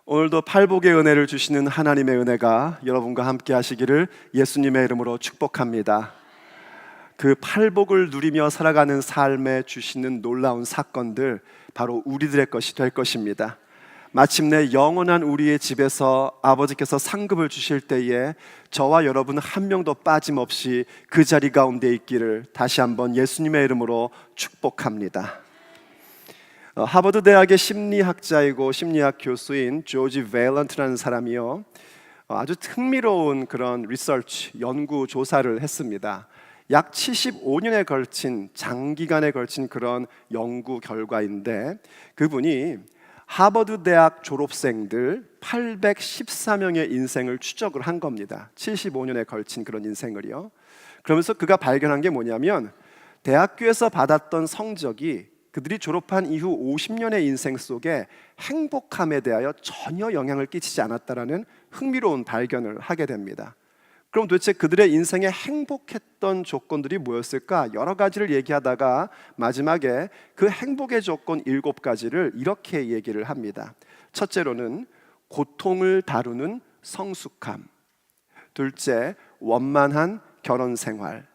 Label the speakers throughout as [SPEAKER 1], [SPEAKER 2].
[SPEAKER 1] 오늘도 팔복의 은혜를 주시는 하나님의 은혜가 여러분과 함께 하시기를 예수님의 이름으로 축복합니다. 그 팔복을 누리며 살아가는 삶에 주시는 놀라운 사건들, 바로 우리들의 것이 될 것입니다. 마침내 영원한 우리의 집에서 아버지께서 상급을 주실 때에 저와 여러분 한 명도 빠짐없이 그 자리 가운데 있기를 다시 한번 예수님의 이름으로 축복합니다. 하버드 대학의 심리학자이고 심리학 교수인 조지 밸런트라는 사람이요, 아주 흥미로운 그런 리서치, 연구 조사를 했습니다. 약 75년에 걸친, 장기간에 걸친 그런 연구 결과인데, 그분이 하버드 대학 졸업생들 814명의 인생을 추적을 한 겁니다. 75년에 걸친 그런 인생을요. 그러면서 그가 발견한 게 뭐냐면, 대학교에서 받았던 성적이 그들이 졸업한 이후 50년의 인생 속에 행복함에 대하여 전혀 영향을 끼치지 않았다라는 흥미로운 발견을 하게 됩니다. 그럼 도대체 그들의 인생에 행복했던 조건들이 뭐였을까? 여러 가지를 얘기하다가 마지막에 그 행복의 조건 7가지를 이렇게 얘기를 합니다. 첫째로는 고통을 다루는 성숙함, 둘째, 원만한 결혼 생활,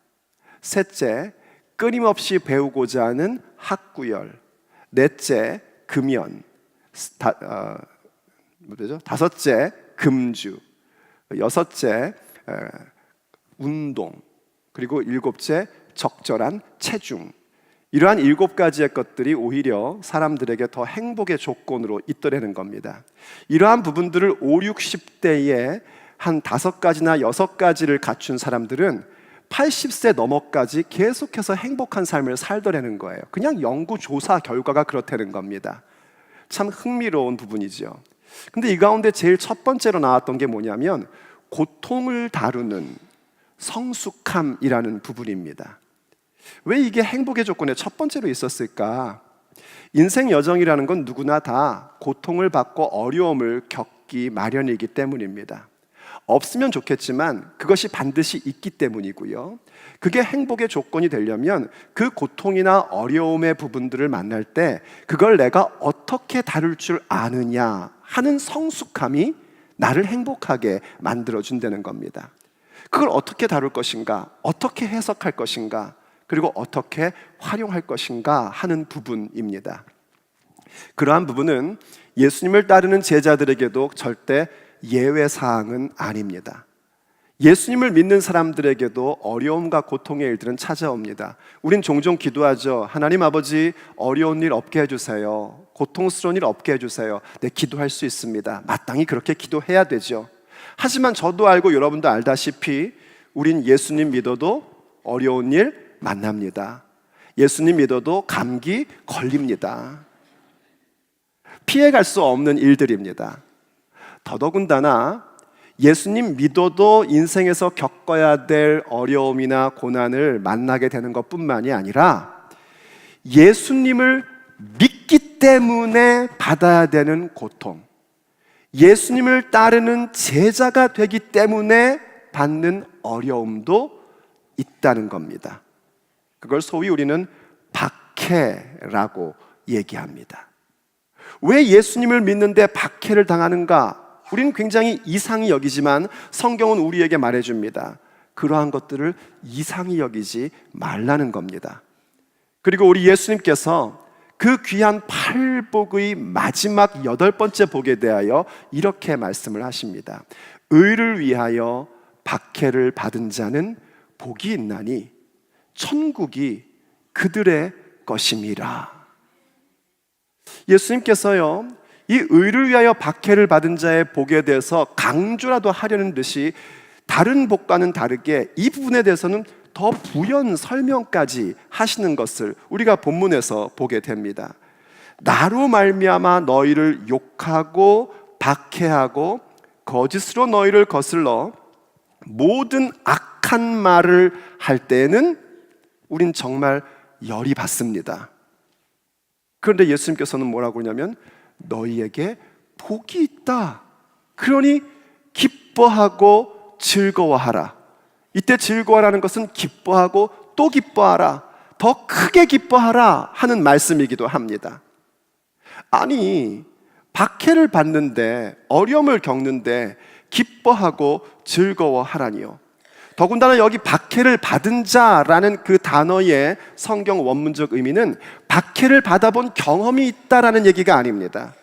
[SPEAKER 1] 셋째, 끊임없이 배우고자 하는 학구열, 넷째, 금연, 다섯째, 금주, 여섯째, 운동, 그리고 일곱째, 적절한 체중. 이러한 7가지의 것들이 오히려 사람들에게 더 행복의 조건으로 있더라는 겁니다. 이러한 부분들을 5, 60대에 한 5가지나 6가지를 갖춘 사람들은 80세 넘어까지 계속해서 행복한 삶을 살더라는 거예요. 그냥 연구조사 결과가 그렇다는 겁니다. 참 흥미로운 부분이죠. 근데 이 가운데 제일 첫 번째로 나왔던 게 뭐냐면 고통을 다루는 성숙함이라는 부분입니다. 왜 이게 행복의 조건에 첫 번째로 있었을까? 인생 여정이라는 건 누구나 다 고통을 받고 어려움을 겪기 마련이기 때문입니다. 없으면 좋겠지만 그것이 반드시 있기 때문이고요. 그게 행복의 조건이 되려면 그 고통이나 어려움의 부분들을 만날 때 그걸 내가 어떻게 다룰 줄 아느냐 하는 성숙함이 나를 행복하게 만들어준다는 겁니다. 그걸 어떻게 다룰 것인가, 어떻게 해석할 것인가, 그리고 어떻게 활용할 것인가 하는 부분입니다. 그러한 부분은 예수님을 따르는 제자들에게도 절대 예외사항은 아닙니다. 예수님을 믿는 사람들에게도 어려움과 고통의 일들은 찾아옵니다. 우린 종종 기도하죠. 하나님 아버지, 어려운 일 없게 해주세요. 고통스러운 일 없게 해주세요. 네, 기도할 수 있습니다. 마땅히 그렇게 기도해야 되죠. 하지만 저도 알고 여러분도 알다시피 우린 예수님 믿어도 어려운 일 만납니다. 예수님 믿어도 감기 걸립니다. 피해갈 수 없는 일들입니다. 더더군다나 예수님 믿어도 인생에서 겪어야 될 어려움이나 고난을 만나게 되는 것뿐만이 아니라 예수님을 믿기 때문에 받아야 되는 고통, 예수님을 따르는 제자가 되기 때문에 받는 어려움도 있다는 겁니다. 그걸 소위 우리는 박해라고 얘기합니다. 왜 예수님을 믿는데 박해를 당하는가? 우리는 굉장히 이상히 여기지만 성경은 우리에게 말해줍니다. 그러한 것들을 이상히 여기지 말라는 겁니다. 그리고 우리 예수님께서 그 귀한 팔복의 마지막 8번째 복에 대하여 이렇게 말씀을 하십니다. 의를 위하여 박해를 받은 자는 복이 있나니 천국이 그들의 것임이라. 예수님께서요, 이 의를 위하여 박해를 받은 자의 복에 대해서 강조라도 하려는 듯이 다른 복과는 다르게 이 부분에 대해서는 더 부연 설명까지 하시는 것을 우리가 본문에서 보게 됩니다. 나로 말미암아 너희를 욕하고 박해하고 거짓으로 너희를 거슬러 모든 악한 말을 할 때에는 우린 정말 열이 받습니다. 그런데 예수님께서는 뭐라고 하냐면 너희에게 복이 있다. 그러니 기뻐하고 즐거워하라. 이때 즐거워하라는 것은 기뻐하고 또 기뻐하라, 더 크게 기뻐하라 하는 말씀이기도 합니다. 아니, 박해를 받는데, 어려움을 겪는데 기뻐하고 즐거워하라니요. 더군다나 여기 박해를 받은 자라는 그 단어의 성경 원문적 의미는 박해를 받아본 경험이 있다라는 얘기가 아닙니다.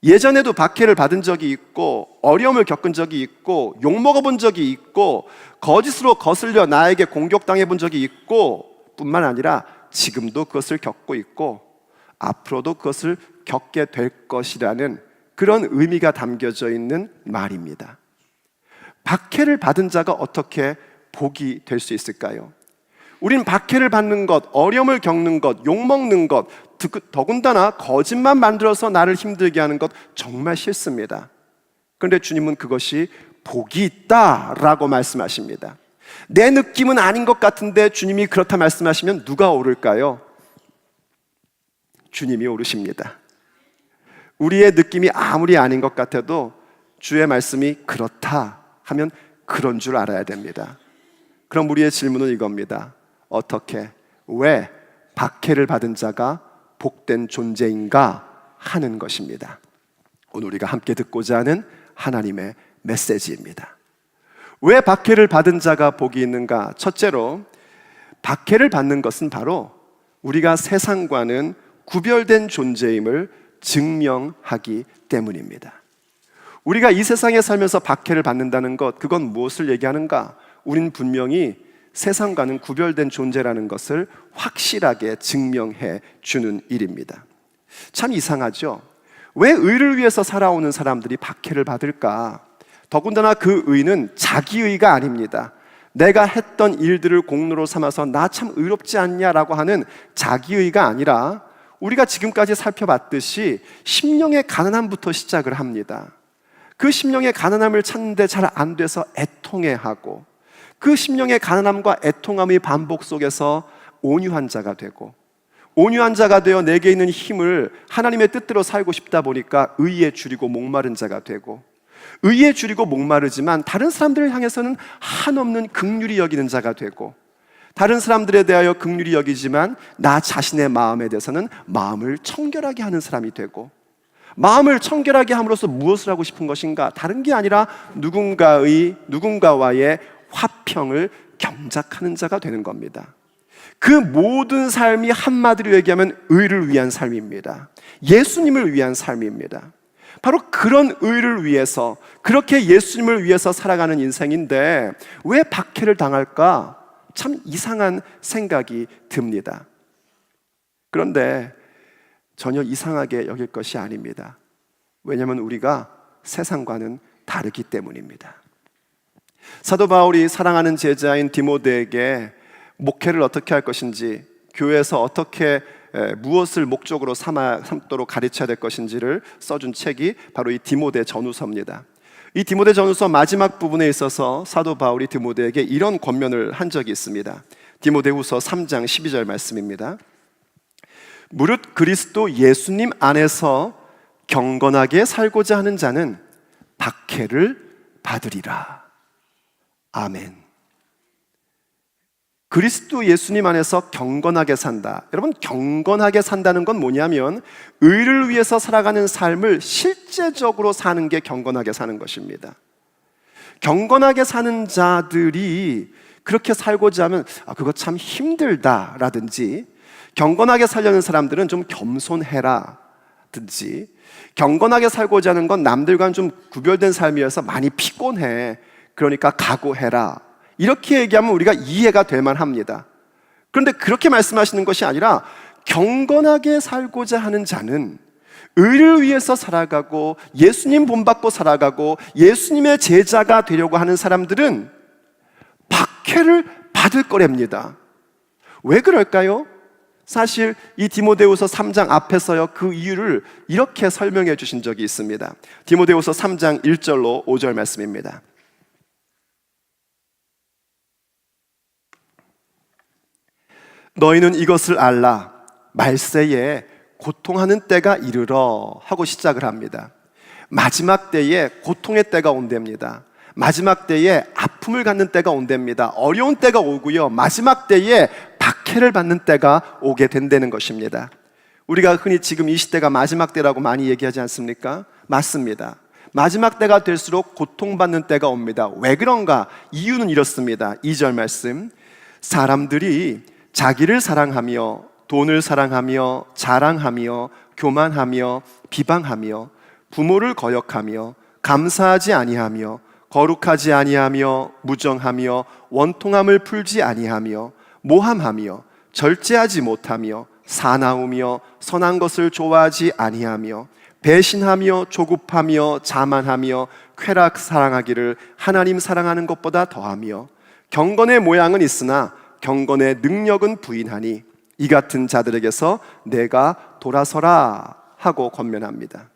[SPEAKER 1] 예전에도 박해를 받은 적이 있고, 어려움을 겪은 적이 있고, 욕먹어본 적이 있고, 거짓으로 거슬려 나에게 공격당해 본 적이 있고, 뿐만 아니라 지금도 그것을 겪고 있고 앞으로도 그것을 겪게 될 것이라는 그런 의미가 담겨져 있는 말입니다. 박해를 받은 자가 어떻게 복이 될 수 있을까요? 우린 박해를 받는 것, 어려움을 겪는 것, 욕먹는 것, 더군다나 거짓말 만들어서 나를 힘들게 하는 것 정말 싫습니다. 그런데 주님은 그것이 복이 있다라고 말씀하십니다. 내 느낌은 아닌 것 같은데 주님이 그렇다 말씀하시면 누가 오를까요? 주님이 오르십니다. 우리의 느낌이 아무리 아닌 것 같아도 주의 말씀이 그렇다 하면 그런 줄 알아야 됩니다. 그럼 우리의 질문은 이겁니다. 어떻게, 왜 박해를 받은 자가 복된 존재인가 하는 것입니다. 오늘 우리가 함께 듣고자 하는 하나님의 메시지입니다. 왜 박해를 받은 자가 복이 있는가? 첫째로, 박해를 받는 것은 바로 우리가 세상과는 구별된 존재임을 증명하기 때문입니다. 우리가 이 세상에 살면서 박해를 받는다는 것, 그건 무엇을 얘기하는가? 우린 분명히 세상과는 구별된 존재라는 것을 확실하게 증명해 주는 일입니다. 참 이상하죠? 왜 의를 위해서 살아오는 사람들이 박해를 받을까? 더군다나 그 의는 자기 의가 아닙니다. 내가 했던 일들을 공로로 삼아서 나 참 의롭지 않냐라고 하는 자기 의가 아니라 우리가 지금까지 살펴봤듯이 심령의 가난함부터 시작을 합니다. 그 심령의 가난함을 찾는데 잘 안 돼서 애통해하고, 그 심령의 가난함과 애통함의 반복 속에서 온유한 자가 되고, 온유한 자가 되어 내게 있는 힘을 하나님의 뜻대로 살고 싶다 보니까 의에 줄이고 목마른 자가 되고, 의에 줄이고 목마르지만 다른 사람들을 향해서는 한없는 긍휼히 여기는 자가 되고, 다른 사람들에 대하여 긍휼히 여기지만 나 자신의 마음에 대해서는 마음을 청결하게 하는 사람이 되고, 마음을 청결하게 함으로써 무엇을 하고 싶은 것인가? 다른 게 아니라 누군가와의 화평을 경작하는 자가 되는 겁니다. 그 모든 삶이 한마디로 얘기하면 의를 위한 삶입니다. 예수님을 위한 삶입니다. 바로 그런 의를 위해서, 그렇게 예수님을 위해서 살아가는 인생인데 왜 박해를 당할까? 참 이상한 생각이 듭니다. 그런데 전혀 이상하게 여길 것이 아닙니다. 왜냐하면 우리가 세상과는 다르기 때문입니다. 사도 바울이 사랑하는 제자인 디모데에게 목회를 어떻게 할 것인지, 교회에서 어떻게 무엇을 목적으로 삼도록 가르쳐야 될 것인지를 써준 책이 바로 이 디모데 전후서입니다. 이 디모데 전후서 마지막 부분에 있어서 사도 바울이 디모데에게 이런 권면을 한 적이 있습니다. 디모데후서 3장 12절 말씀입니다. 무릇 그리스도 예수님 안에서 경건하게 살고자 하는 자는 박해를 받으리라. 아멘. 그리스도 예수님 안에서 경건하게 산다. 여러분, 경건하게 산다는 건 뭐냐면 의를 위해서 살아가는 삶을 실제적으로 사는 게 경건하게 사는 것입니다. 경건하게 사는 자들이 그렇게 살고자 하면 그거 참 힘들다라든지, 경건하게 살려는 사람들은 좀 겸손해라든지, 경건하게 살고자 하는 건 남들과는 좀 구별된 삶이어서 많이 피곤해, 그러니까 각오해라, 이렇게 얘기하면 우리가 이해가 될 만합니다. 그런데 그렇게 말씀하시는 것이 아니라 경건하게 살고자 하는 자는, 의를 위해서 살아가고 예수님 본받고 살아가고 예수님의 제자가 되려고 하는 사람들은 박해를 받을 거랍니다. 왜 그럴까요? 사실 이 디모데후서 3장 앞에서요, 그 이유를 이렇게 설명해 주신 적이 있습니다. 디모데후서 3장 1절로 5절 말씀입니다. 너희는 이것을 알라. 말세에 고통하는 때가 이르러 하고 시작을 합니다. 마지막 때에 고통의 때가 온답니다. 마지막 때에 아픔을 갖는 때가 온답니다. 어려운 때가 오고요, 마지막 때에 박해를 받는 때가 오게 된다는 것입니다. 우리가 흔히 지금 이 시대가 마지막 때라고 많이 얘기하지 않습니까? 맞습니다. 마지막 때가 될수록 고통받는 때가 옵니다. 왜 그런가? 이유는 이렇습니다. 2절 말씀, 사람들이 자기를 사랑하며 돈을 사랑하며 자랑하며 교만하며 비방하며 부모를 거역하며 감사하지 아니하며 거룩하지 아니하며 무정하며 원통함을 풀지 아니하며 모함하며 절제하지 못하며 사나우며 선한 것을 좋아하지 아니하며 배신하며 조급하며 자만하며 쾌락 사랑하기를 하나님 사랑하는 것보다 더하며 경건의 모양은 있으나 경건의 능력은 부인하니 이 같은 자들에게서 내가 돌아서라 하고 권면합니다.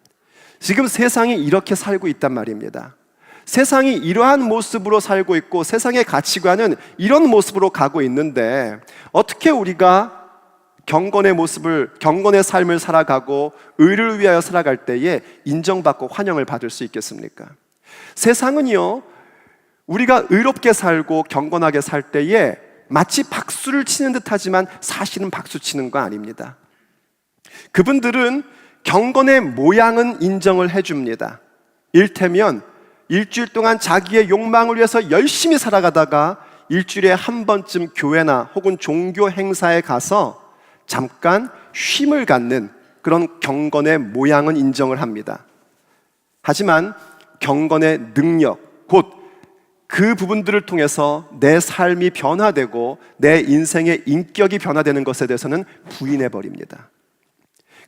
[SPEAKER 1] 지금 세상이 이렇게 살고 있단 말입니다. 세상이 이러한 모습으로 살고 있고 세상의 가치관은 이런 모습으로 가고 있는데 어떻게 우리가 경건의 모습을, 경건의 삶을 살아가고 의를 위하여 살아갈 때에 인정받고 환영을 받을 수 있겠습니까? 세상은요, 우리가 의롭게 살고 경건하게 살 때에 마치 박수를 치는 듯 하지만 사실은 박수 치는 거 아닙니다. 그분들은 경건의 모양은 인정을 해줍니다. 일테면 일주일 동안 자기의 욕망을 위해서 열심히 살아가다가 일주일에 한 번쯤 교회나 혹은 종교 행사에 가서 잠깐 쉼을 갖는 그런 경건의 모양은 인정을 합니다. 하지만 경건의 능력, 곧 그 부분들을 통해서 내 삶이 변화되고 내 인생의 인격이 변화되는 것에 대해서는 부인해버립니다.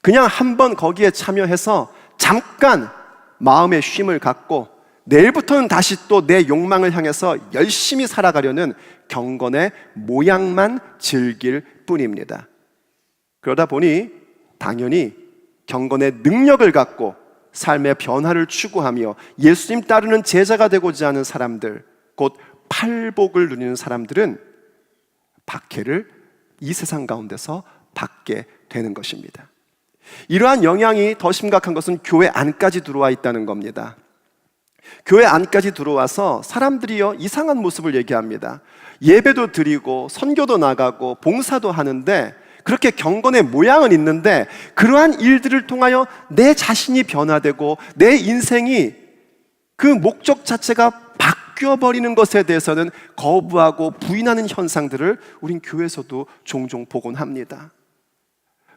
[SPEAKER 1] 그냥 한번 거기에 참여해서 잠깐 마음의 쉼을 갖고 내일부터는 다시 또 내 욕망을 향해서 열심히 살아가려는 경건의 모양만 즐길 뿐입니다. 그러다 보니 당연히 경건의 능력을 갖고 삶의 변화를 추구하며 예수님 따르는 제자가 되고자 하는 사람들, 곧 팔복을 누리는 사람들은 박해를 이 세상 가운데서 받게 되는 것입니다. 이러한 영향이 더 심각한 것은 교회 안까지 들어와 있다는 겁니다. 교회 안까지 들어와서 사람들이요, 이상한 모습을 얘기합니다. 예배도 드리고 선교도 나가고 봉사도 하는데 그렇게 경건의 모양은 있는데 그러한 일들을 통하여 내 자신이 변화되고 내 인생이 그 목적 자체가 바뀌어버리는 것에 대해서는 거부하고 부인하는 현상들을 우린 교회에서도 종종 보곤 합니다.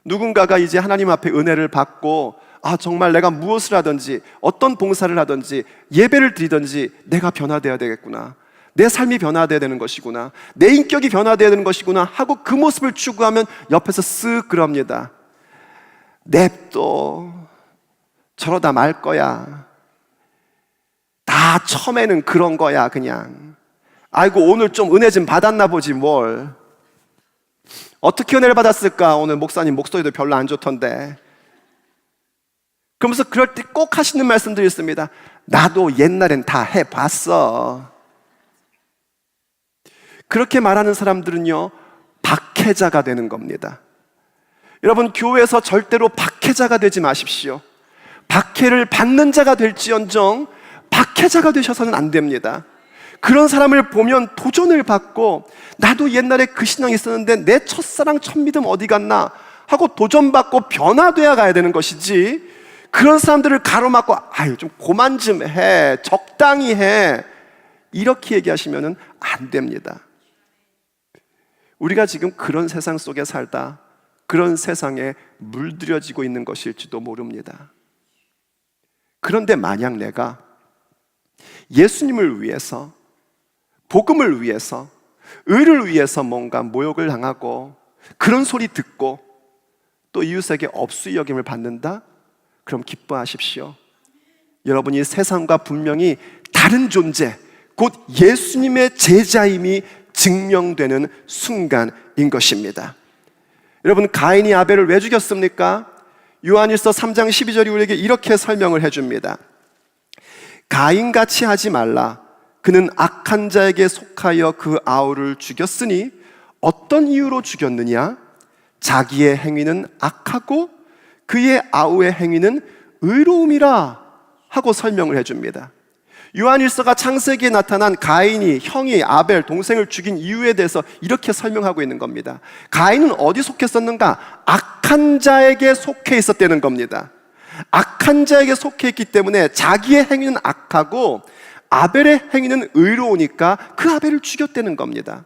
[SPEAKER 1] 누군가가 이제 하나님 앞에 은혜를 받고 정말 내가 무엇을 하든지 어떤 봉사를 하든지 예배를 드리든지 내가 변화되어야 되겠구나, 내 삶이 변화되어야 되는 것이구나, 내 인격이 변화되어야 되는 것이구나 하고 그 모습을 추구하면 옆에서 쓱 그럽니다. 냅둬, 저러다 말 거야, 다 처음에는 그런 거야 그냥. 아이고 오늘 좀 은혜 좀 받았나 보지 뭘. 어떻게 은혜를 받았을까? 오늘 목사님 목소리도 별로 안 좋던데. 그러면서 그럴 때 꼭 하시는 말씀들이 있습니다. 나도 옛날엔 다 해봤어. 그렇게 말하는 사람들은요, 박해자가 되는 겁니다. 여러분, 교회에서 절대로 박해자가 되지 마십시오. 박해를 받는 자가 될지언정 박해자가 되셔서는 안 됩니다. 그런 사람을 보면 도전을 받고 나도 옛날에 그 신앙이 있었는데 내 첫사랑 첫믿음 어디 갔나 하고 도전받고 변화돼야 가야 되는 것이지, 그런 사람들을 가로막고 좀 그만 좀 해, 적당히 해, 이렇게 얘기하시면 안 됩니다. 우리가 지금 그런 세상 속에 살다 그런 세상에 물들여지고 있는 것일지도 모릅니다. 그런데 만약 내가 예수님을 위해서, 복음을 위해서, 의를 위해서 뭔가 모욕을 당하고 그런 소리 듣고 또 이웃에게 업수의 여김을 받는다? 그럼 기뻐하십시오. 여러분이 세상과 분명히 다른 존재, 곧 예수님의 제자임이 증명되는 순간인 것입니다. 여러분, 가인이 아벨을 왜 죽였습니까? 요한일서 3장 12절이 우리에게 이렇게 설명을 해줍니다. 가인같이 하지 말라. 그는 악한 자에게 속하여 그 아우를 죽였으니 어떤 이유로 죽였느냐? 자기의 행위는 악하고 그의 아우의 행위는 의로움이라 하고 설명을 해줍니다. 요한일서가 창세기에 나타난 가인이 형이 아벨 동생을 죽인 이유에 대해서 이렇게 설명하고 있는 겁니다. 가인은 어디 속했었는가? 악한 자에게 속해 있었다는 겁니다. 악한 자에게 속해 있기 때문에 자기의 행위는 악하고 아벨의 행위는 의로우니까 그 아벨을 죽였다는 겁니다.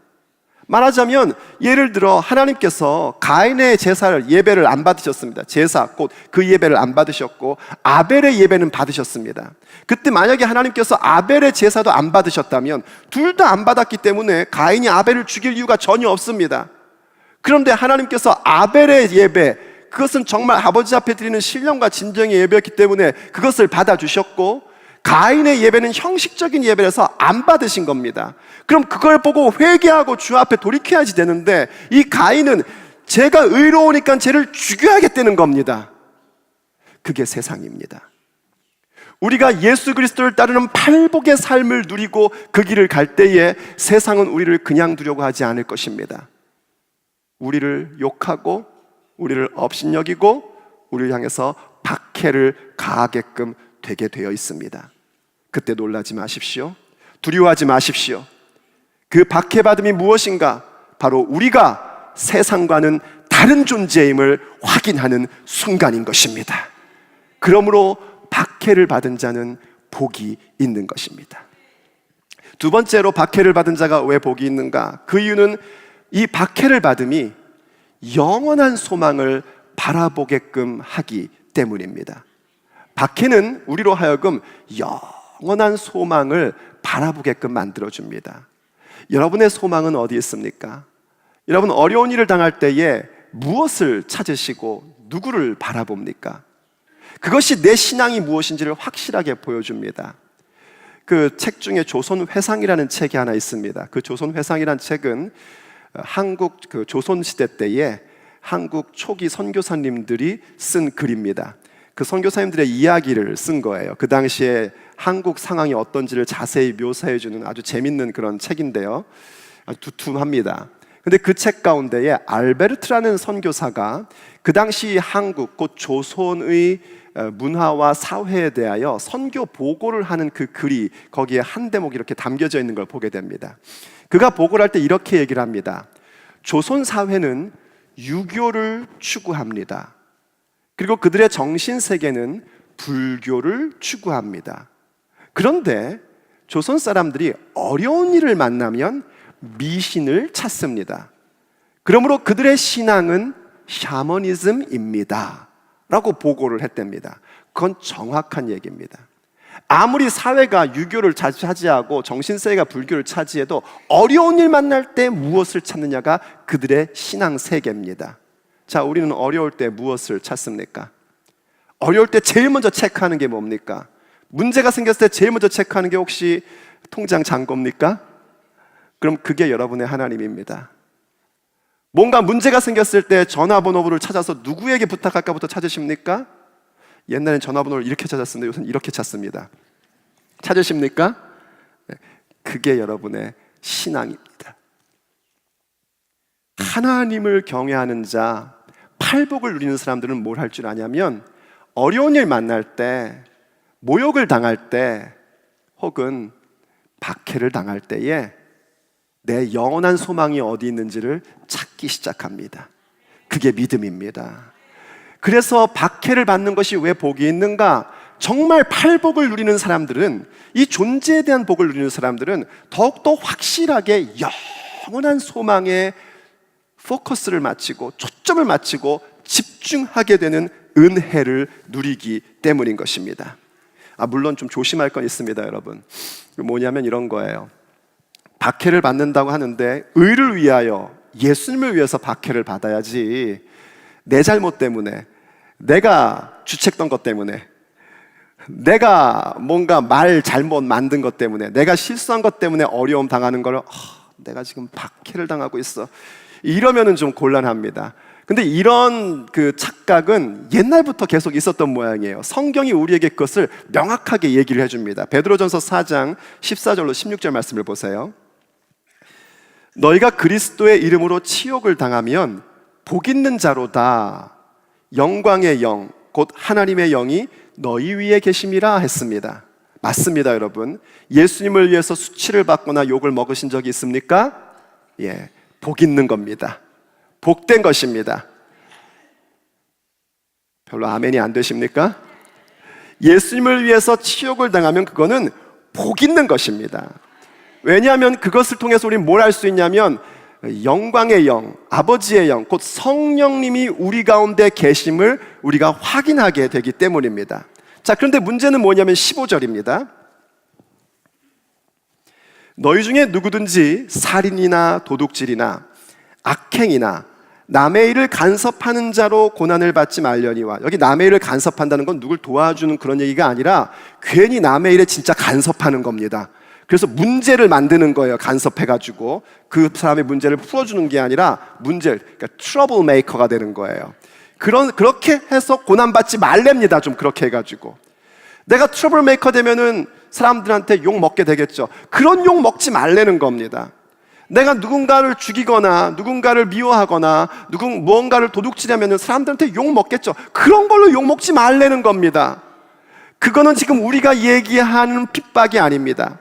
[SPEAKER 1] 말하자면 예를 들어 하나님께서 가인의 제사를 예배를 안 받으셨습니다. 제사 곧 그 예배를 안 받으셨고 아벨의 예배는 받으셨습니다. 그때 만약에 하나님께서 아벨의 제사도 안 받으셨다면 둘 다 안 받았기 때문에 가인이 아벨을 죽일 이유가 전혀 없습니다. 그런데 하나님께서 아벨의 예배, 그것은 정말 아버지 앞에 드리는 신령과 진정의 예배였기 때문에 그것을 받아주셨고, 가인의 예배는 형식적인 예배라서 안 받으신 겁니다. 그럼 그걸 보고 회개하고 주 앞에 돌이켜야지 되는데, 이 가인은 제가 의로우니까 쟤를 죽여야겠다는 겁니다. 그게 세상입니다. 우리가 예수 그리스도를 따르는 팔복의 삶을 누리고 그 길을 갈 때에 세상은 우리를 그냥 두려고 하지 않을 것입니다. 우리를 욕하고 우리를 업신여기고 우리를 향해서 박해를 가하게끔 되게 되어 있습니다. 그때 놀라지 마십시오. 두려워하지 마십시오. 그 박해받음이 무엇인가? 바로 우리가 세상과는 다른 존재임을 확인하는 순간인 것입니다. 그러므로 박해를 받은 자는 복이 있는 것입니다. 두 번째로 박해를 받은 자가 왜 복이 있는가? 그 이유는 이 박해를 받음이 영원한 소망을 바라보게끔 하기 때문입니다. 박해는 우리로 하여금 영원한 소망을 바라보게끔 만들어줍니다. 여러분의 소망은 어디 있습니까? 여러분 어려운 일을 당할 때에 무엇을 찾으시고 누구를 바라봅니까? 그것이 내 신앙이 무엇인지를 확실하게 보여줍니다. 그 책 중에 조선회상이라는 책이 하나 있습니다. 그 조선회상이라는 책은 한국 그 조선시대 때에 한국 초기 선교사님들이 쓴 글입니다. 그 선교사님들의 이야기를 쓴 거예요. 그 당시에 한국 상황이 어떤지를 자세히 묘사해주는 아주 재밌는 그런 책인데요. 아주 두툼합니다. 근데 그 책 가운데에 알베르트라는 선교사가 그 당시 한국 곧 조선의 문화와 사회에 대하여 선교 보고를 하는 그 글이 거기에 한 대목이 이렇게 담겨져 있는 걸 보게 됩니다. 그가 보고를 할 때 이렇게 얘기를 합니다. 조선 사회는 유교를 추구합니다. 그리고 그들의 정신세계는 불교를 추구합니다. 그런데 조선 사람들이 어려운 일을 만나면 미신을 찾습니다. 그러므로 그들의 신앙은 샤머니즘입니다 라고 보고를 했답니다. 그건 정확한 얘기입니다. 아무리 사회가 유교를 차지하고 정신세계가 불교를 차지해도 어려운 일 만날 때 무엇을 찾느냐가 그들의 신앙 세계입니다. 자, 우리는 어려울 때 무엇을 찾습니까? 어려울 때 제일 먼저 체크하는 게 뭡니까? 문제가 생겼을 때 제일 먼저 체크하는 게 혹시 통장 잔고입니까? 그럼 그게 여러분의 하나님입니다. 뭔가 문제가 생겼을 때 전화번호를 찾아서 누구에게 부탁할까부터 찾으십니까? 옛날엔 전화번호를 이렇게 찾았었는데 요새는 이렇게 찾습니다. 찾으십니까? 그게 여러분의 신앙입니다. 하나님을 경외하는 자, 팔복을 누리는 사람들은 뭘 할 줄 아냐면 어려운 일 만날 때, 모욕을 당할 때, 혹은 박해를 당할 때에 내 영원한 소망이 어디 있는지를 찾기 시작합니다. 그게 믿음입니다. 그래서 박해를 받는 것이 왜 복이 있는가? 정말 팔복을 누리는 사람들은, 이 존재에 대한 복을 누리는 사람들은 더욱더 확실하게 영원한 소망에 포커스를 맞추고 초점을 맞추고 집중하게 되는 은혜를 누리기 때문인 것입니다. 물론 좀 조심할 건 있습니다, 여러분. 뭐냐면 이런 거예요. 박해를 받는다고 하는데 의를 위하여, 예수님을 위해서 박해를 받아야지 내 잘못 때문에, 내가 주책던 것 때문에, 내가 뭔가 말 잘못 만든 것 때문에, 내가 실수한 것 때문에 어려움 당하는 걸 내가 지금 박해를 당하고 있어, 이러면은 좀 곤란합니다. 근데 이런 그 착각은 옛날부터 계속 있었던 모양이에요. 성경이 우리에게 그것을 명확하게 얘기를 해줍니다. 베드로전서 4장 14절로 16절 말씀을 보세요. 너희가 그리스도의 이름으로 치욕을 당하면 복 있는 자로다. 영광의 영 곧 하나님의 영이 너희 위에 계심이라 했습니다. 맞습니다, 여러분. 예수님을 위해서 수치를 받거나 욕을 먹으신 적이 있습니까? 예, 복 있는 겁니다. 복된 것입니다. 별로 아멘이 안 되십니까? 예수님을 위해서 치욕을 당하면 그거는 복 있는 것입니다. 왜냐하면 그것을 통해서 우리는 뭘 할 수 있냐면 영광의 영, 아버지의 영, 곧 성령님이 우리 가운데 계심을 우리가 확인하게 되기 때문입니다. 자, 그런데 문제는 뭐냐면 15절입니다. 너희 중에 누구든지 살인이나 도둑질이나 악행이나 남의 일을 간섭하는 자로 고난을 받지 말려니와. 여기 남의 일을 간섭한다는 건 누굴 도와주는 그런 얘기가 아니라 괜히 남의 일에 진짜 간섭하는 겁니다. 그래서 문제를 만드는 거예요. 간섭해가지고 그 사람의 문제를 풀어주는 게 아니라 그러니까 트러블 메이커가 되는 거예요. 그렇게 해서 고난받지 말랍니다. 좀 그렇게 해가지고 내가 트러블 메이커 되면은 사람들한테 욕 먹게 되겠죠. 그런 욕 먹지 말라는 겁니다. 내가 누군가를 죽이거나 누군가를 미워하거나 무언가를 도둑질하면 사람들한테 욕 먹겠죠. 그런 걸로 욕 먹지 말라는 겁니다. 그거는 지금 우리가 얘기하는 핍박이 아닙니다.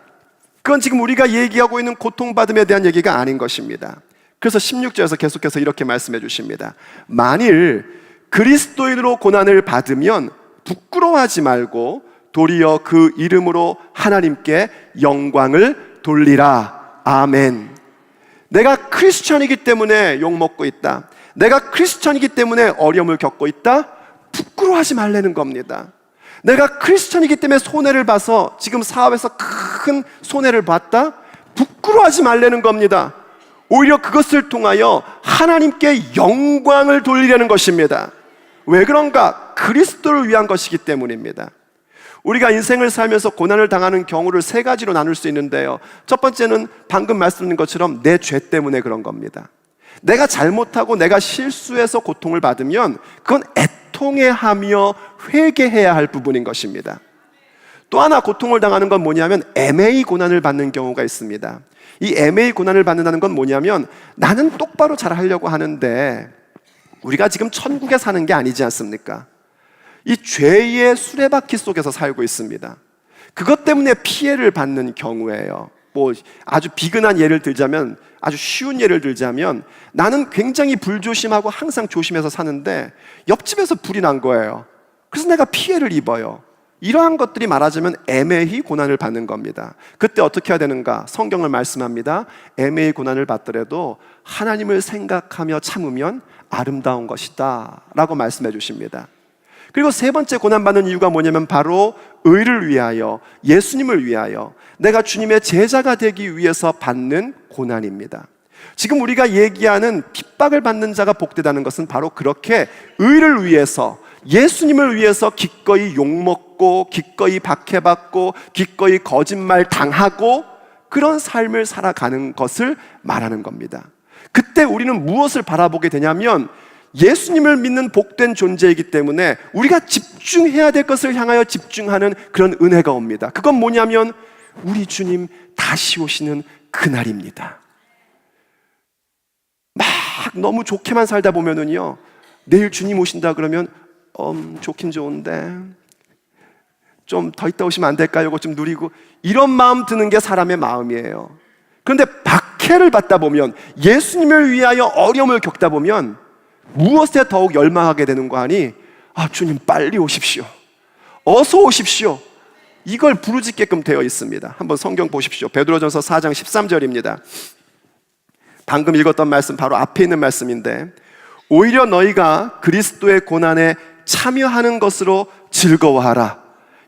[SPEAKER 1] 그건 지금 우리가 얘기하고 있는 고통받음에 대한 얘기가 아닌 것입니다. 그래서 16절에서 계속해서 이렇게 말씀해 주십니다. 만일 그리스도인으로 고난을 받으면 부끄러워하지 말고 도리어 그 이름으로 하나님께 영광을 돌리라. 아멘. 내가 크리스천이기 때문에 욕먹고 있다. 내가 크리스천이기 때문에 어려움을 겪고 있다. 부끄러워하지 말라는 겁니다. 내가 크리스천이기 때문에 손해를 봐서 지금 사업에서 큰 손해를 봤다. 부끄러워하지 말라는 겁니다. 오히려 그것을 통하여 하나님께 영광을 돌리려는 것입니다. 왜 그런가? 그리스도를 위한 것이기 때문입니다. 우리가 인생을 살면서 고난을 당하는 경우를 세 가지로 나눌 수 있는데요. 첫 번째는 방금 말씀드린 것처럼 내 죄 때문에 그런 겁니다. 내가 잘못하고 내가 실수해서 고통을 받으면 그건 애통해하며 회개해야 할 부분인 것입니다. 또 하나 고통을 당하는 건 뭐냐면 애매히 고난을 받는 경우가 있습니다. 이 애매히 고난을 받는다는 건 뭐냐면 나는 똑바로 잘하려고 하는데 우리가 지금 천국에 사는 게 아니지 않습니까? 이 죄의 수레바퀴 속에서 살고 있습니다. 그것 때문에 피해를 받는 경우예요. 아주 비근한 예를 들자면, 아주 쉬운 예를 들자면 나는 굉장히 불조심하고 항상 조심해서 사는데 옆집에서 불이 난 거예요. 그래서 내가 피해를 입어요. 이러한 것들이 말하자면 애매히 고난을 받는 겁니다. 그때 어떻게 해야 되는가? 성경을 말씀합니다. 애매히 고난을 받더라도 하나님을 생각하며 참으면 아름다운 것이다 라고 말씀해 주십니다. 그리고 세 번째 고난받는 이유가 뭐냐면 바로 의를 위하여, 예수님을 위하여, 내가 주님의 제자가 되기 위해서 받는 고난입니다. 지금 우리가 얘기하는 핍박을 받는 자가 복되다는 것은 바로 그렇게 의를 위해서, 예수님을 위해서 기꺼이 욕먹고 기꺼이 박해받고 기꺼이 거짓말 당하고 그런 삶을 살아가는 것을 말하는 겁니다. 그때 우리는 무엇을 바라보게 되냐면 예수님을 믿는 복된 존재이기 때문에 우리가 집중해야 될 것을 향하여 집중하는 그런 은혜가 옵니다. 그건 뭐냐면 우리 주님 다시 오시는 그날입니다. 막 너무 좋게만 살다 보면은요, 내일 주님 오신다 그러면 좋긴 좋은데 좀 더 있다 오시면 안 될까요? 이거 좀 누리고, 이런 마음 드는 게 사람의 마음이에요. 그런데 박해를 받다 보면, 예수님을 위하여 어려움을 겪다 보면 무엇에 더욱 열망하게 되는 거 아니? 주님 빨리 오십시오, 어서 오십시오, 이걸 부르짖게끔 되어 있습니다. 한번 성경 보십시오. 베드로전서 4장 13절입니다 방금 읽었던 말씀 바로 앞에 있는 말씀인데, 오히려 너희가 그리스도의 고난에 참여하는 것으로 즐거워하라.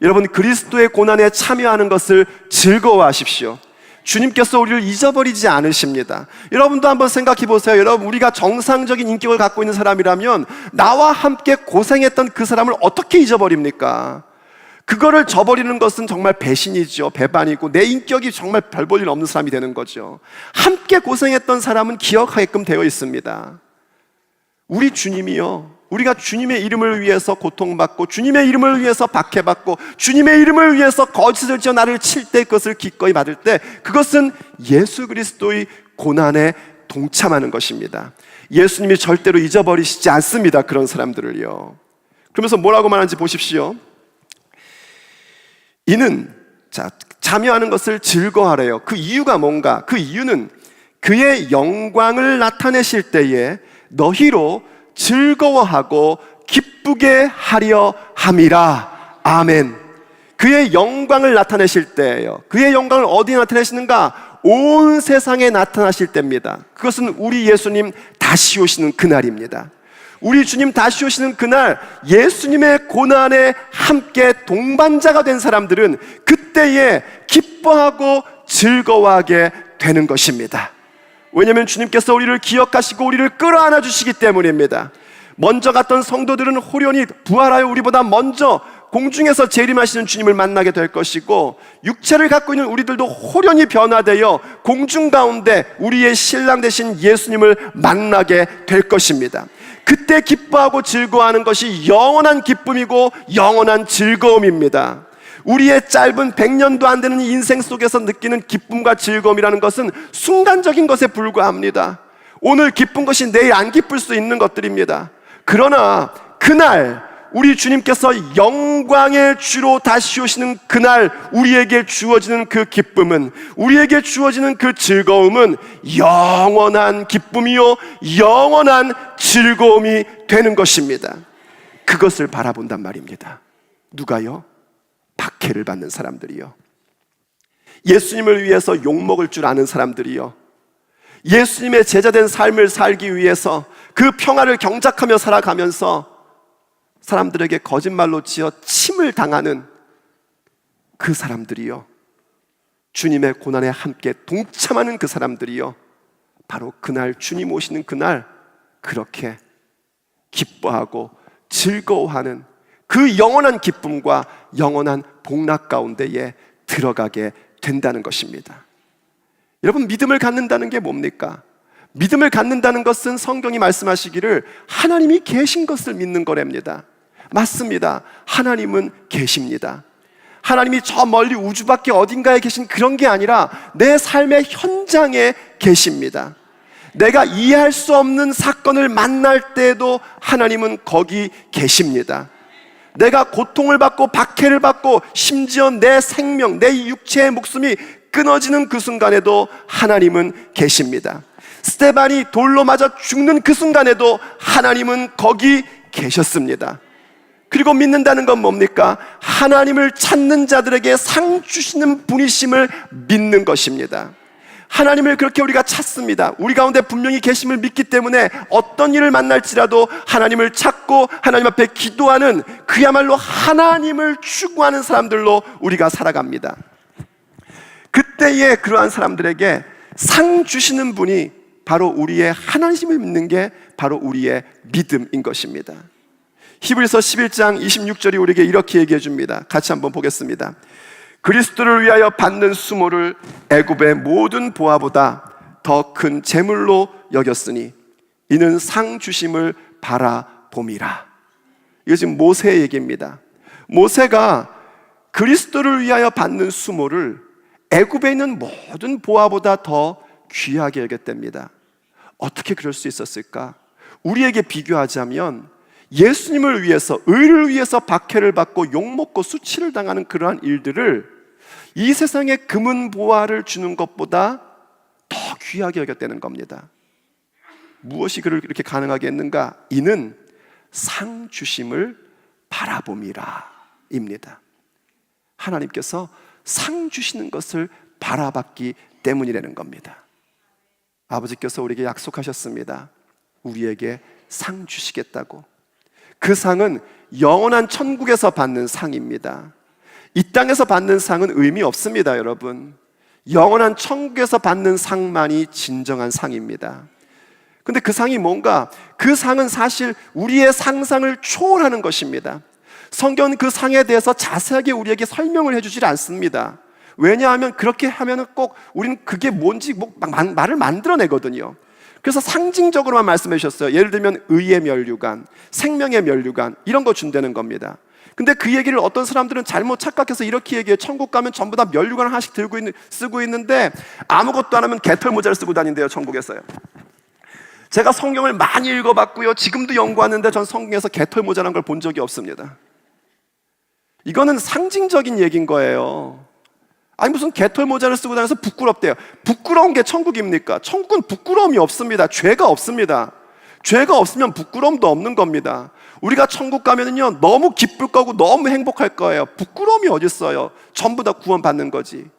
[SPEAKER 1] 여러분, 그리스도의 고난에 참여하는 것을 즐거워하십시오. 주님께서 우리를 잊어버리지 않으십니다. 여러분도 한번 생각해 보세요. 여러분, 우리가 정상적인 인격을 갖고 있는 사람이라면 나와 함께 고생했던 그 사람을 어떻게 잊어버립니까? 그거를 저버리는 것은 정말 배신이죠. 배반이고 내 인격이 정말 별 볼 일 없는 사람이 되는 거죠. 함께 고생했던 사람은 기억하게끔 되어 있습니다. 우리 주님이요, 우리가 주님의 이름을 위해서 고통받고 주님의 이름을 위해서 박해받고 주님의 이름을 위해서 거짓을 지어 나를 칠 때 그것을 기꺼이 받을 때 그것은 예수 그리스도의 고난에 동참하는 것입니다. 예수님이 절대로 잊어버리시지 않습니다. 그런 사람들을요. 그러면서 뭐라고 말하는지 보십시오. 이는 자, 자묘하는 것을 즐거워하래요. 그 이유가 뭔가? 그 이유는 그의 영광을 나타내실 때에 너희로 즐거워하고 기쁘게 하려 함이라. 아멘. 그의 영광을 나타내실 때예요. 그의 영광을 어디에 나타내시는가? 온 세상에 나타나실 때입니다. 그것은 우리 예수님 다시 오시는 그날입니다. 우리 주님 다시 오시는 그날, 예수님의 고난에 함께 동반자가 된 사람들은 그때에 기뻐하고 즐거워하게 되는 것입니다. 왜냐하면 주님께서 우리를 기억하시고 우리를 끌어안아 주시기 때문입니다. 먼저 갔던 성도들은 호련히 부활하여 우리보다 먼저 공중에서 재림하시는 주님을 만나게 될 것이고, 육체를 갖고 있는 우리들도 호련히 변화되어 공중 가운데 우리의 신랑 되신 예수님을 만나게 될 것입니다. 그때 기뻐하고 즐거워하는 것이 영원한 기쁨이고 영원한 즐거움입니다. 우리의 짧은 100년도 안 되는 인생 속에서 느끼는 기쁨과 즐거움이라는 것은 순간적인 것에 불과합니다. 오늘 기쁜 것이 내일 안 기쁠 수 있는 것들입니다. 그러나 그날 우리 주님께서 영광의 주로 다시 오시는 그날 우리에게 주어지는 그 기쁨은, 우리에게 주어지는 그 즐거움은 영원한 기쁨이요 영원한 즐거움이 되는 것입니다. 그것을 바라본단 말입니다. 누가요? 박해를 받는 사람들이요, 예수님을 위해서 욕먹을 줄 아는 사람들이요, 예수님의 제자된 삶을 살기 위해서 그 평화를 경작하며 살아가면서 사람들에게 거짓말로 지어 침을 당하는 그 사람들이요, 주님의 고난에 함께 동참하는 그 사람들이요, 바로 그날 주님 오시는 그날 그렇게 기뻐하고 즐거워하는 그 영원한 기쁨과 영원한 복락 가운데에 들어가게 된다는 것입니다. 여러분, 믿음을 갖는다는 게 뭡니까? 믿음을 갖는다는 것은 성경이 말씀하시기를 하나님이 계신 것을 믿는 거랍니다. 맞습니다. 하나님은 계십니다. 하나님이 저 멀리 우주 밖에 어딘가에 계신 그런 게 아니라 내 삶의 현장에 계십니다. 내가 이해할 수 없는 사건을 만날 때에도 하나님은 거기 계십니다. 내가 고통을 받고 박해를 받고 심지어 내 생명, 내 육체의 목숨이 끊어지는 그 순간에도 하나님은 계십니다. 스데반이 돌로 맞아 죽는 그 순간에도 하나님은 거기 계셨습니다. 그리고 믿는다는 건 뭡니까? 하나님을 찾는 자들에게 상 주시는 분이심을 믿는 것입니다. 하나님을 그렇게 우리가 찾습니다. 우리 가운데 분명히 계심을 믿기 때문에 어떤 일을 만날지라도 하나님을 찾고 하나님 앞에 기도하는, 그야말로 하나님을 추구하는 사람들로 우리가 살아갑니다. 그때에 그러한 사람들에게 상 주시는 분이 바로 우리의 하나님을 믿는 게 바로 우리의 믿음인 것입니다. 히브리서 11장 26절이 우리에게 이렇게 얘기해 줍니다. 같이 한번 보겠습니다. 그리스도를 위하여 받는 수모를 애굽의 모든 보화보다 더 큰 재물로 여겼으니 이는 상 주심을 바라봄이라. 이거 지금 모세의 얘기입니다. 모세가 그리스도를 위하여 받는 수모를 애굽에 있는 모든 보화보다 더 귀하게 여겼답니다. 어떻게 그럴 수 있었을까? 우리에게 비교하자면 예수님을 위해서, 의를 위해서 박해를 받고 욕먹고 수치를 당하는 그러한 일들을 이 세상에 금은 보화를 주는 것보다 더 귀하게 여겼다는 겁니다. 무엇이 그를 이렇게 가능하게 했는가? 이는 상 주심을 바라봄이라 입니다. 하나님께서 상 주시는 것을 바라봤기 때문이라는 겁니다. 아버지께서 우리에게 약속하셨습니다. 우리에게 상 주시겠다고. 그 상은 영원한 천국에서 받는 상입니다. 이 땅에서 받는 상은 의미 없습니다, 여러분. 영원한 천국에서 받는 상만이 진정한 상입니다. 근데 그 상이 뭔가? 그 상은 사실 우리의 상상을 초월하는 것입니다. 성경은 그 상에 대해서 자세하게 우리에게 설명을 해주질 않습니다. 왜냐하면 그렇게 하면 꼭 우리는 그게 뭔지 말을 만들어내거든요. 그래서 상징적으로만 말씀해 주셨어요. 예를 들면 의의 면류관, 생명의 면류관, 이런 거 준다는 겁니다. 근데 그 얘기를 어떤 사람들은 잘못 착각해서 이렇게 얘기해요. 천국 가면 전부 다 면류관 하나씩 쓰고 있는데 아무것도 안 하면 개털 모자를 쓰고 다닌대요, 천국에서요. 제가 성경을 많이 읽어봤고요, 지금도 연구하는데 전 성경에서 개털 모자란 걸 본 적이 없습니다. 이거는 상징적인 얘기인 거예요. 아니 무슨 개털 모자를 쓰고 다녀서 부끄럽대요. 부끄러운 게 천국입니까? 천국은 부끄러움이 없습니다. 죄가 없습니다. 죄가 없으면 부끄러움도 없는 겁니다. 우리가 천국 가면은요 너무 기쁠 거고 너무 행복할 거예요. 부끄러움이 어디 있어요? 전부 다 구원받는 거지.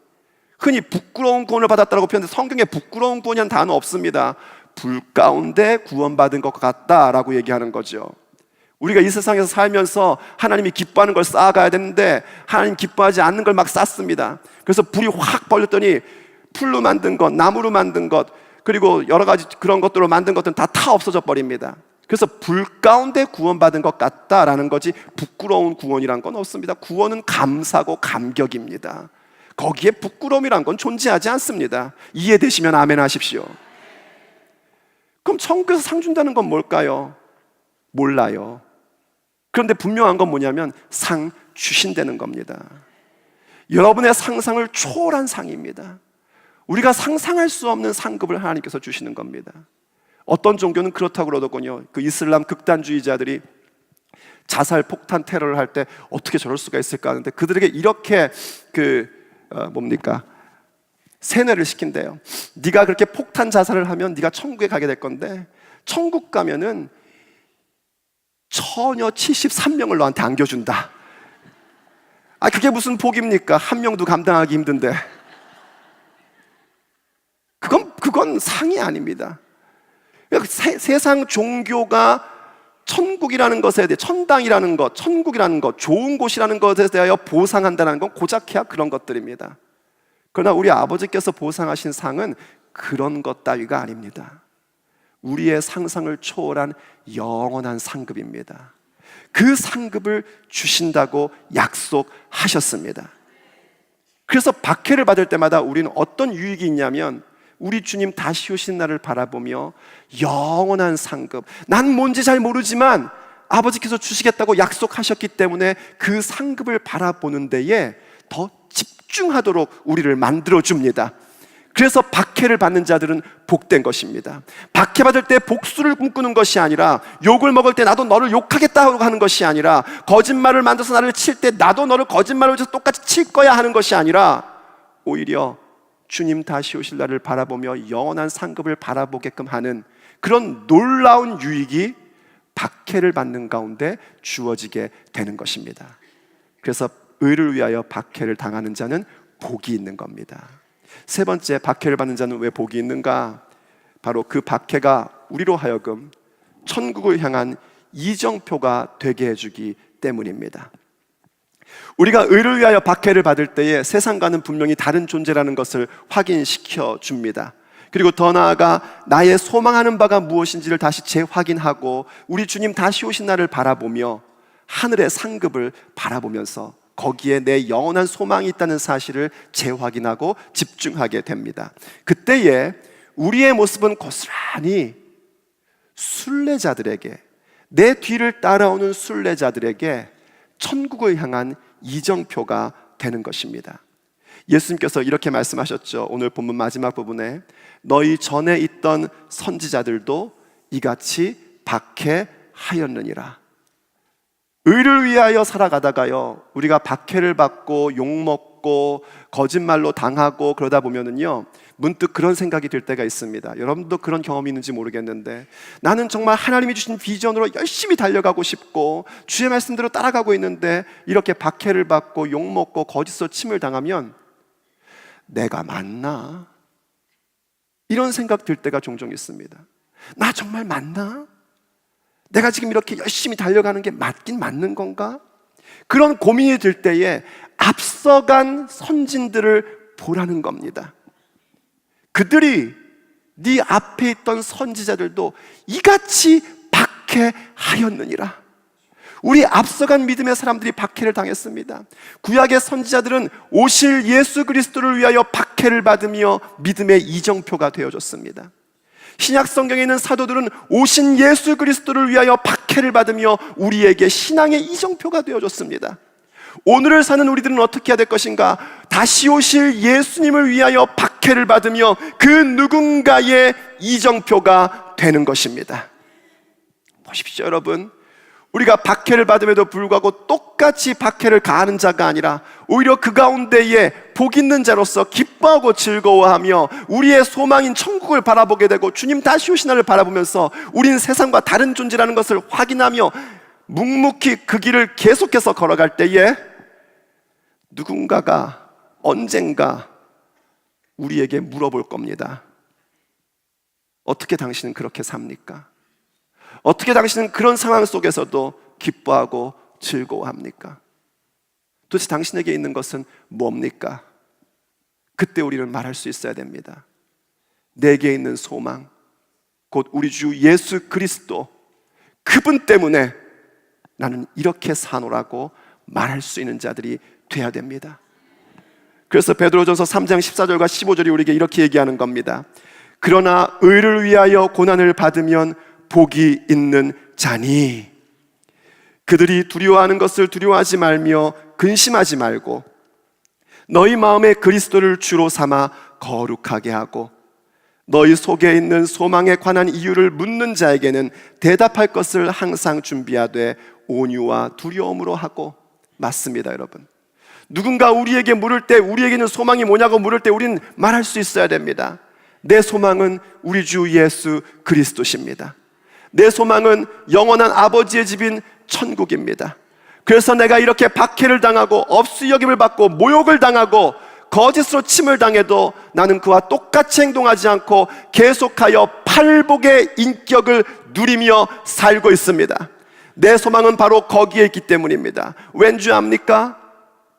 [SPEAKER 1] 흔히 부끄러운 구원을 받았다고 표현하는데 성경에 부끄러운 구원이라는 단어 없습니다. 불 가운데 구원받은 것 같다라고 얘기하는 거죠. 우리가 이 세상에서 살면서 하나님이 기뻐하는 걸 쌓아가야 되는데 하나님 기뻐하지 않는 걸 막 쌓습니다. 그래서 불이 확 벌렸더니 풀로 만든 것, 나무로 만든 것, 그리고 여러 가지 그런 것들로 만든 것들은 다 없어져 버립니다. 그래서 불 가운데 구원받은 것 같다라는 거지 부끄러운 구원이란 건 없습니다. 구원은 감사고 감격입니다. 거기에 부끄러움이란 건 존재하지 않습니다. 이해되시면 아멘 하십시오. 그럼 천국에서 상 준다는 건 뭘까요? 몰라요. 그런데 분명한 건 뭐냐면 상 주신다는 겁니다. 여러분의 상상을 초월한 상입니다. 우리가 상상할 수 없는 상급을 하나님께서 주시는 겁니다. 어떤 종교는 그렇다고 그러더군요. 그 이슬람 극단주의자들이 자살 폭탄 테러를 할 때 어떻게 저럴 수가 있을까 하는데 그들에게 이렇게 세뇌를 시킨대요. 네가 그렇게 폭탄 자살을 하면 네가 천국에 가게 될 건데 천국 가면은 처녀 73명을 너한테 안겨준다. 그게 무슨 복입니까? 한 명도 감당하기 힘든데. 그건 상이 아닙니다. 세상 종교가 천국이라는 것에 대해, 천당이라는 것, 천국이라는 것, 좋은 곳이라는 것에 대하여 보상한다는 건 고작해야 그런 것들입니다. 그러나 우리 아버지께서 보상하신 상은 그런 것 따위가 아닙니다. 우리의 상상을 초월한 영원한 상급입니다. 그 상급을 주신다고 약속하셨습니다. 그래서 박해를 받을 때마다 우리는 어떤 유익이 있냐면 우리 주님 다시 오신 날을 바라보며 영원한 상급, 난 뭔지 잘 모르지만 아버지께서 주시겠다고 약속하셨기 때문에 그 상급을 바라보는 데에 더 집중하도록 우리를 만들어줍니다. 그래서 박해를 받는 자들은 복된 것입니다. 박해받을 때 복수를 꿈꾸는 것이 아니라, 욕을 먹을 때 나도 너를 욕하겠다고 하는 것이 아니라, 거짓말을 만들어서 나를 칠 때 나도 너를 거짓말을 해서 똑같이 칠 거야 하는 것이 아니라, 오히려 주님 다시 오실 날을 바라보며 영원한 상급을 바라보게끔 하는 그런 놀라운 유익이 박해를 받는 가운데 주어지게 되는 것입니다. 그래서 의를 위하여 박해를 당하는 자는 복이 있는 겁니다. 세 번째, 박해를 받는 자는 왜 복이 있는가? 바로 그 박해가 우리로 하여금 천국을 향한 이정표가 되게 해주기 때문입니다. 우리가 의를 위하여 박해를 받을 때에 세상과는 분명히 다른 존재라는 것을 확인시켜 줍니다. 그리고 더 나아가 나의 소망하는 바가 무엇인지를 다시 재확인하고 우리 주님 다시 오신 날을 바라보며 하늘의 상급을 바라보면서 거기에 내 영원한 소망이 있다는 사실을 재확인하고 집중하게 됩니다. 그때에 우리의 모습은 고스란히 순례자들에게, 내 뒤를 따라오는 순례자들에게 천국을 향한 이정표가 되는 것입니다. 예수님께서 이렇게 말씀하셨죠. 오늘 본문 마지막 부분에 너희 전에 있던 선지자들도 이같이 박해하였느니라. 의를 위하여 살아가다가요, 우리가 박해를 받고 욕먹고 거짓말로 당하고 그러다 보면은요, 문득 그런 생각이 들 때가 있습니다. 여러분도 그런 경험이 있는지 모르겠는데, 나는 정말 하나님이 주신 비전으로 열심히 달려가고 싶고 주의 말씀대로 따라가고 있는데 이렇게 박해를 받고 욕먹고 거짓으로 침을 당하면 내가 맞나? 이런 생각 들 때가 종종 있습니다. 나 정말 맞나? 내가 지금 이렇게 열심히 달려가는 게 맞긴 맞는 건가? 그런 고민이 들 때에 앞서간 선진들을 보라는 겁니다. 그들이 네 앞에 있던 선지자들도 이같이 박해하였느니라. 우리 앞서간 믿음의 사람들이 박해를 당했습니다. 구약의 선지자들은 오실 예수 그리스도를 위하여 박해를 받으며 믿음의 이정표가 되어줬습니다. 신약 성경에 있는 사도들은 오신 예수 그리스도를 위하여 박해를 받으며 우리에게 신앙의 이정표가 되어줬습니다. 오늘을 사는 우리들은 어떻게 해야 될 것인가? 다시 오실 예수님을 위하여 박해를 받으며 그 누군가의 이정표가 되는 것입니다. 보십시오, 여러분. 우리가 박해를 받음에도 불구하고 똑같이 박해를 가하는 자가 아니라 오히려 그 가운데에 복 있는 자로서 기뻐하고 즐거워하며 우리의 소망인 천국을 바라보게 되고 주님 다시 오신 날을 바라보면서 우린 세상과 다른 존재라는 것을 확인하며 묵묵히 그 길을 계속해서 걸어갈 때에 누군가가 언젠가 우리에게 물어볼 겁니다. 어떻게 당신은 그렇게 삽니까? 어떻게 당신은 그런 상황 속에서도 기뻐하고 즐거워합니까? 도대체 당신에게 있는 것은 뭡니까? 그때 우리는 말할 수 있어야 됩니다. 내게 있는 소망, 곧 우리 주 예수 그리스도, 그분 때문에 나는 이렇게 사노라고 말할 수 있는 자들이 돼야 됩니다. 그래서 베드로전서 3장 14절과 15절이 우리에게 이렇게 얘기하는 겁니다. 그러나 의를 위하여 고난을 받으면 복이 있는 자니 그들이 두려워하는 것을 두려워하지 말며 근심하지 말고 너희 마음에 그리스도를 주로 삼아 거룩하게 하고 너희 속에 있는 소망에 관한 이유를 묻는 자에게는 대답할 것을 항상 준비하되 온유와 두려움으로 하고. 맞습니다, 여러분. 누군가 우리에게 물을 때, 우리에게는 소망이 뭐냐고 물을 때 우리는 말할 수 있어야 됩니다. 내 소망은 우리 주 예수 그리스도십니다. 내 소망은 영원한 아버지의 집인 천국입니다. 그래서 내가 이렇게 박해를 당하고 업수여김을 받고 모욕을 당하고 거짓으로 침을 당해도 나는 그와 똑같이 행동하지 않고 계속하여 팔복의 인격을 누리며 살고 있습니다. 내 소망은 바로 거기에 있기 때문입니다. 왠 줄 압니까?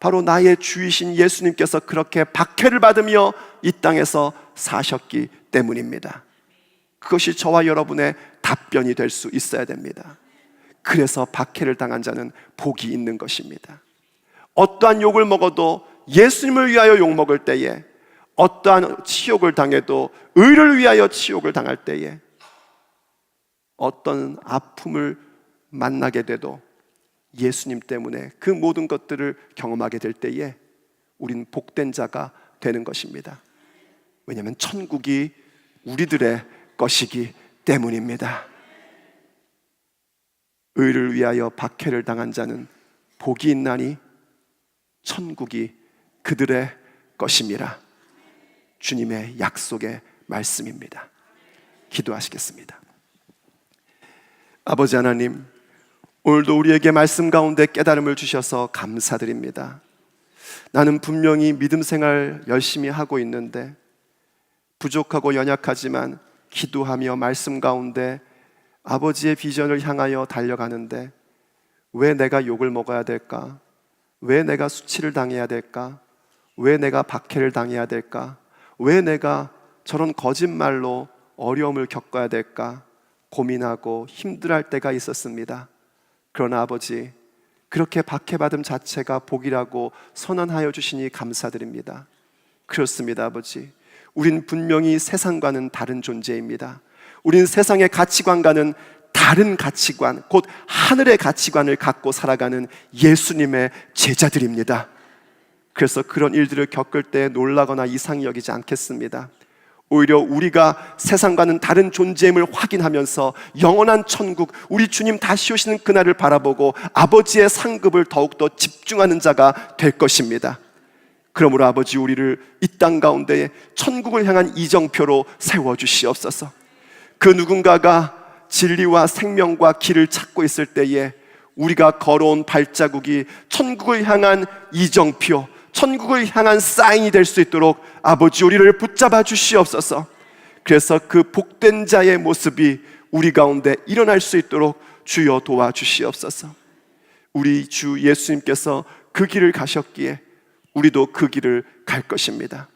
[SPEAKER 1] 바로 나의 주이신 예수님께서 그렇게 박해를 받으며 이 땅에서 사셨기 때문입니다. 그것이 저와 여러분의 답변이 될 수 있어야 됩니다. 그래서 박해를 당한 자는 복이 있는 것입니다. 어떠한 욕을 먹어도 예수님을 위하여 욕먹을 때에, 어떠한 치욕을 당해도 의를 위하여 치욕을 당할 때에, 어떤 아픔을 만나게 돼도 예수님 때문에 그 모든 것들을 경험하게 될 때에 우린 복된 자가 되는 것입니다. 왜냐하면 천국이 우리들의 것이기 때문입니다. 의를 위하여 박해를 당한 자는 복이 있나니 천국이 그들의 것임이라. 주님의 약속의 말씀입니다. 기도하시겠습니다. 아버지 하나님, 오늘도 우리에게 말씀 가운데 깨달음을 주셔서 감사드립니다. 나는 분명히 믿음 생활 열심히 하고 있는데 부족하고 연약하지만 기도하며 말씀 가운데 아버지의 비전을 향하여 달려가는데 왜 내가 욕을 먹어야 될까? 왜 내가 수치를 당해야 될까? 왜 내가 박해를 당해야 될까? 왜 내가 저런 거짓말로 어려움을 겪어야 될까? 고민하고 힘들어할 때가 있었습니다. 그러나 아버지, 그렇게 박해받음 자체가 복이라고 선언하여 주시니 감사드립니다. 그렇습니다, 아버지. 우린 분명히 세상과는 다른 존재입니다. 우린 세상의 가치관과는 다른 가치관, 곧 하늘의 가치관을 갖고 살아가는 예수님의 제자들입니다. 그래서 그런 일들을 겪을 때 놀라거나 이상히 여기지 않겠습니다. 오히려 우리가 세상과는 다른 존재임을 확인하면서 영원한 천국, 우리 주님 다시 오시는 그날을 바라보고 아버지의 상급을 더욱더 집중하는 자가 될 것입니다. 그러므로 아버지, 우리를 이 땅 가운데 천국을 향한 이정표로 세워주시옵소서. 그 누군가가 진리와 생명과 길을 찾고 있을 때에 우리가 걸어온 발자국이 천국을 향한 이정표, 천국을 향한 사인이 될 수 있도록 아버지, 우리를 붙잡아 주시옵소서. 그래서 그 복된 자의 모습이 우리 가운데 일어날 수 있도록 주여 도와주시옵소서. 우리 주 예수님께서 그 길을 가셨기에 우리도 그 길을 갈 것입니다.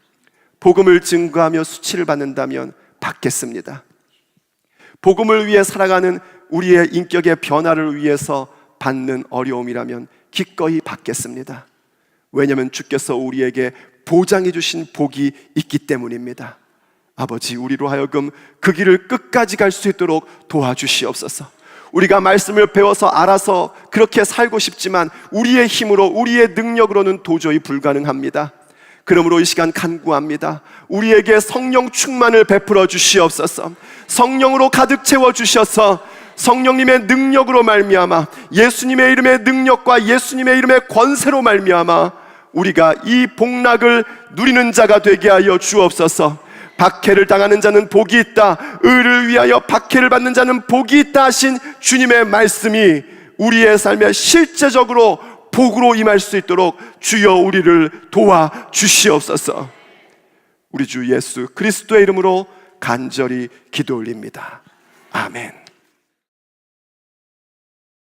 [SPEAKER 1] 복음을 증거하며 수치를 받는다면 받겠습니다. 복음을 위해 살아가는 우리의 인격의 변화를 위해서 받는 어려움이라면 기꺼이 받겠습니다. 왜냐하면 주께서 우리에게 보장해 주신 복이 있기 때문입니다. 아버지, 우리로 하여금 그 길을 끝까지 갈 수 있도록 도와주시옵소서. 우리가 말씀을 배워서 알아서 그렇게 살고 싶지만 우리의 힘으로, 우리의 능력으로는 도저히 불가능합니다. 그러므로 이 시간 간구합니다. 우리에게 성령 충만을 베풀어 주시옵소서. 성령으로 가득 채워 주셔서 성령님의 능력으로 말미암아, 예수님의 이름의 능력과 예수님의 이름의 권세로 말미암아 우리가 이 복락을 누리는 자가 되게 하여 주옵소서. 박해를 당하는 자는 복이 있다, 의를 위하여 박해를 받는 자는 복이 있다 하신 주님의 말씀이 우리의 삶에 실제적으로 복으로 임할 수 있도록 주여 우리를 도와 주시옵소서. 우리 주 예수 그리스도의 이름으로 간절히 기도 올립니다. 아멘.